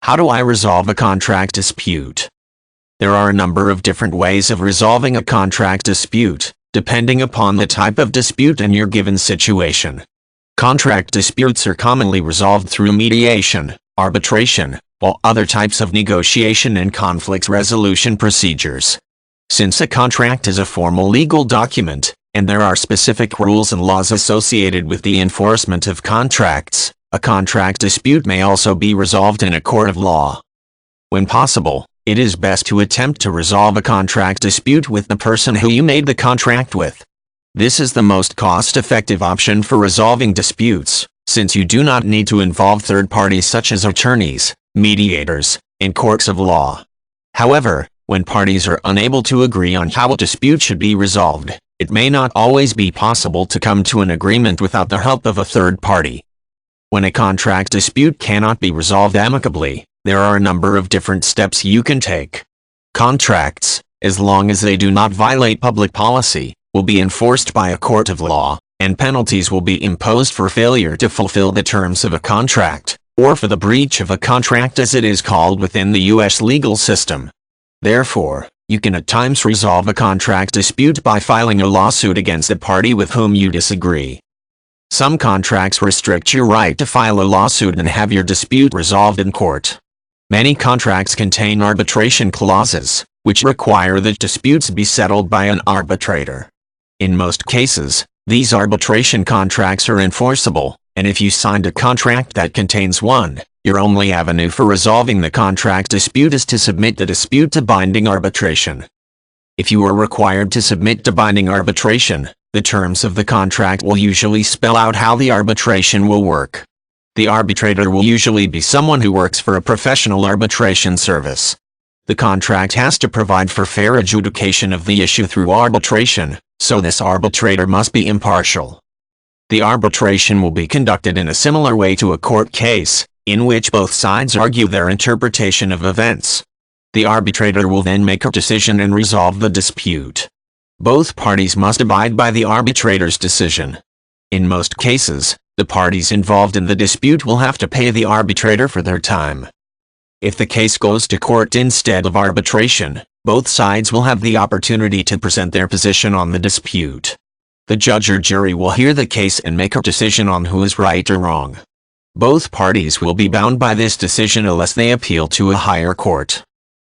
How do I resolve a contract dispute? There are a number of different ways of resolving a contract dispute, depending upon the type of dispute and your given situation. Contract disputes are commonly resolved through mediation, arbitration, while other types of negotiation and conflict resolution procedures. Since a contract is a formal legal document, and there are specific rules and laws associated with the enforcement of contracts, a contract dispute may also be resolved in a court of law. When possible, it is best to attempt to resolve a contract dispute with the person who you made the contract with. This is the most cost-effective option for resolving disputes, since you do not need to involve third parties such as attorneys, mediators, and courts of law. However, when parties are unable to agree on how a dispute should be resolved, it may not always be possible to come to an agreement without the help of a third party. When a contract dispute cannot be resolved amicably, there are a number of different steps you can take. Contracts, as long as they do not violate public policy, will be enforced by a court of law, and penalties will be imposed for failure to fulfill the terms of a contract, or for the breach of a contract as it is called within the U.S. legal system. Therefore, you can at times resolve a contract dispute by filing a lawsuit against the party with whom you disagree. Some contracts restrict your right to file a lawsuit and have your dispute resolved in court. Many contracts contain arbitration clauses, which require that disputes be settled by an arbitrator. In most cases, these arbitration contracts are enforceable, and if you signed a contract that contains one, your only avenue for resolving the contract dispute is to submit the dispute to binding arbitration. If you are required to submit to binding arbitration, the terms of the contract will usually spell out how the arbitration will work. The arbitrator will usually be someone who works for a professional arbitration service. The contract has to provide for fair adjudication of the issue through arbitration, so this arbitrator must be impartial. The arbitration will be conducted in a similar way to a court case, in which both sides argue their interpretation of events. The arbitrator will then make a decision and resolve the dispute. Both parties must abide by the arbitrator's decision. In most cases, the parties involved in the dispute will have to pay the arbitrator for their time. If the case goes to court instead of arbitration, both sides will have the opportunity to present their position on the dispute. The judge or jury will hear the case and make a decision on who is right or wrong. Both parties will be bound by this decision unless they appeal to a higher court.